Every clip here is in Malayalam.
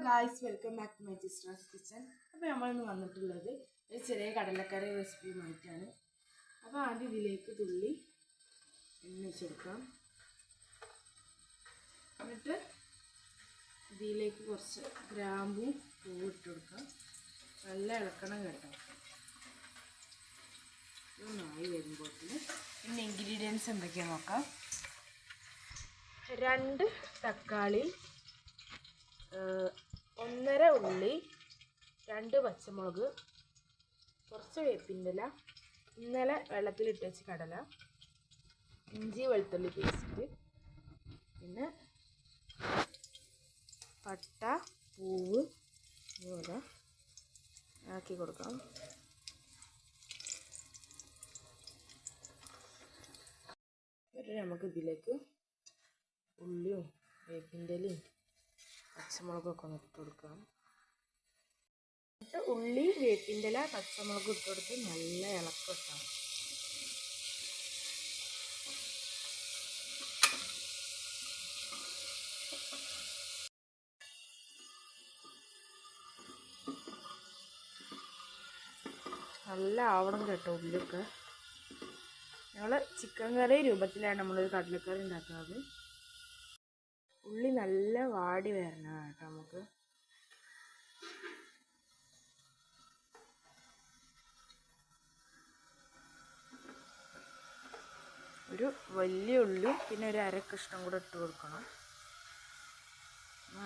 Guys, welcome back to my sister's kitchen. അപ്പോൾ നമ്മളിന്ന് വന്നിട്ടുള്ളത് ഒരു ചെറിയ കടലക്കറി റെസിപ്പിയുമായിട്ടാണ്. അപ്പോൾ ആദ്യം ഇതിലേക്ക് തുള്ളി എണ്ണ വെച്ചെടുക്കാം. എന്നിട്ട് ഇതിലേക്ക് കുറച്ച് ഗ്രാമ്പും പൂവും ഇട്ട് കൊടുക്കാം. നല്ല ഇളക്കണം കേട്ടോ. ഇതൊന്നായി വരുമ്പോഴത്തേന് പിന്നെ ഇൻഗ്രീഡിയൻസ് എന്തൊക്കെയാണെന്ന് നോക്കാം. 2 തക്കാളി, 1.5 ഉള്ളി, 2 പച്ചമുളക്, കുറച്ച് വേപ്പിൻ്റെ, ഇന്നലെ വെള്ളത്തിലിട്ട് വെച്ച് കടല, ഇഞ്ചി വെളുത്തുള്ളി പേസ്റ്റ്, പിന്നെ പട്ട, പൂവ് ഇതുപോലെ ആക്കി കൊടുക്കാം. നമുക്ക് ഇതിലേക്ക് ഉള്ളിയും വേപ്പിൻ്റെ പച്ചമുളകൊക്കെ ഒന്ന് ഇട്ട് കൊടുക്കാം. എന്നിട്ട് ഉള്ളി, വേപ്പിൻ്റെ ഇല, പച്ചമുളക് ഇട്ട് കൊടുത്ത് നല്ല ഇളക്കിട്ടാം. നല്ല ആവണം കേട്ടോ ഉള്ളിയൊക്കെ. ഞങ്ങൾ ചിക്കൻ കറി രൂപത്തിലാണ് നമ്മളൊരു കടലക്കറി ഉണ്ടാക്കുന്നത്. ഉള്ളി നല്ല വാടി വരണം കേട്ടോ. നമുക്ക് ഒരു വലിയ ഉള്ളി പിന്നെ ഒരു 1/2 കഷ്ണം കൂടെ ഇട്ട് കൊടുക്കണം.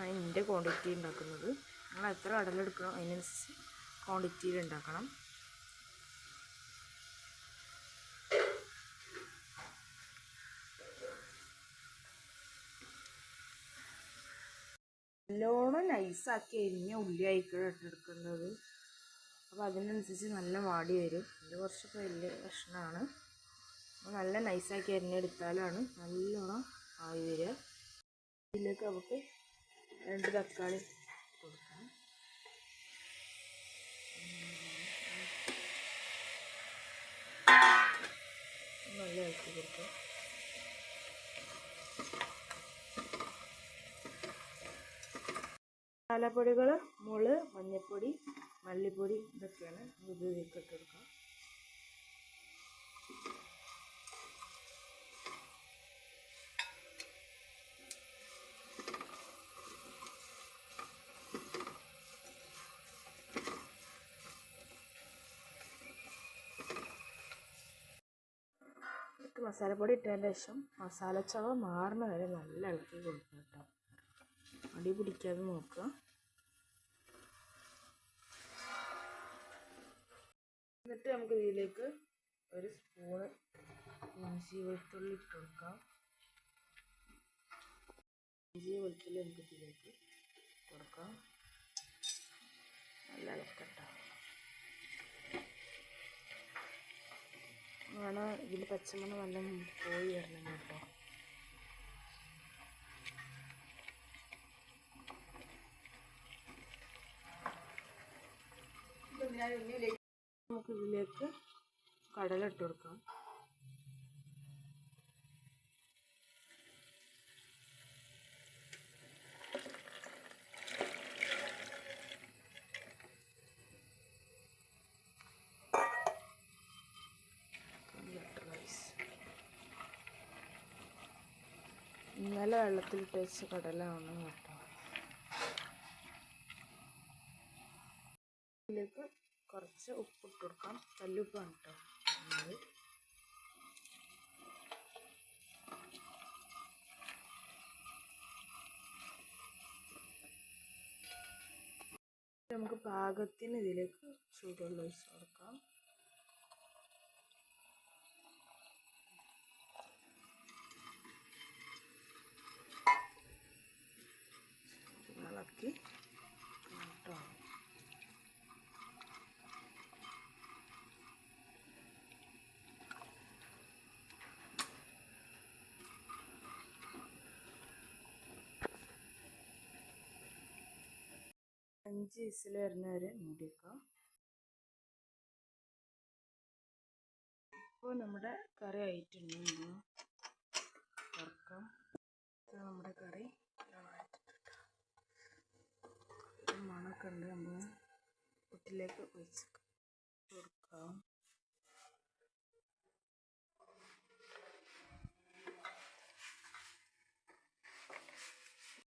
അതിൻ്റെ ക്വാണ്ടിറ്റി ഉണ്ടാക്കുന്നത്. നിങ്ങൾ എത്ര കടല എടുക്കണം അതിനനുസരിച്ച് ക്വാണ്ടിറ്റിയിൽ ഉണ്ടാക്കണം. നല്ലോണം നൈസാക്കി അരിഞ്ഞ ഉള്ളി ആയിക്കോട്ടെ ഇട്ടെടുക്കുന്നത്. അപ്പോൾ അതിനനുസരിച്ച് നല്ല വാടി വരും. ഇത് കുറച്ചൊക്കെ വലിയ കഷ്ണമാണ്. അപ്പോൾ നല്ല നൈസാക്കി അരിഞ്ഞെടുത്താലാണ് നല്ലോണം ആയി വരിക. ഇതിലേക്ക് നമുക്ക് 2 തക്കാളി കൊടുക്കാം. നല്ല ഇളക്കി കൊടുക്കാം. മസാലപ്പൊടികൾ മുളക്, മഞ്ഞൾപ്പൊടി, മല്ലിപ്പൊടി ഇതൊക്കെയാണ് ഇതിലേക്ക് ഇട്ട് കൊടുക്കാം. മസാലപ്പൊടി ഇട്ടതിന് ശേഷം മസാലച്ചവ മാറുന്ന വരെ നല്ല ഇളക്കി കൊടുക്കുക കേട്ടോ. അടി പിടിക്കാതെ നോക്കുക. എന്നിട്ട് നമുക്ക് ഇതിലേക്ക് 1 സ്പൂണ് ഇഞ്ചി വെളുത്തുള്ളി ഇട്ട് കൊടുക്കാം. ഇഞ്ചി വെളുത്തുള്ളി നമുക്ക് ഇതിലേക്ക് കൊടുക്കാം. നല്ല ഇളക്കട്ടോ. വേണം ഇതിൽ പച്ചമണം നല്ല പോയി വരണം കേട്ടോ. നമുക്ക് ഇതിലേക്ക് കടല ഇട്ട് കൊടുക്കാം. ഇന്നലെ വെള്ളത്തിലിട്ട് വെച്ച് കടല ആണ് കേട്ടോ. ഇതിലേക്ക് കുറച്ച് ഉപ്പിട്ട് കൊടുക്കാം. കല്ലുപ്പാണ് കേട്ടോ. നമുക്ക് പാകത്തിന് ഇതിലേക്ക് ചൂടുവെള്ളം ഒഴിച്ച് കൊടുക്കാം. ഇളക്കി കേട്ടോ. അഞ്ച് വിസിൽ വരുന്നവരെ മൂടി വെക്കാം. ഇപ്പോൾ നമ്മുടെ കറി ആയിട്ടുണ്ട്. തുറക്കാം. നമ്മുടെ കറി ഉണ്ട്, നമ്മൾ പുട്ടിലേക്ക് ഒഴിച്ച് കൊടുക്കാം.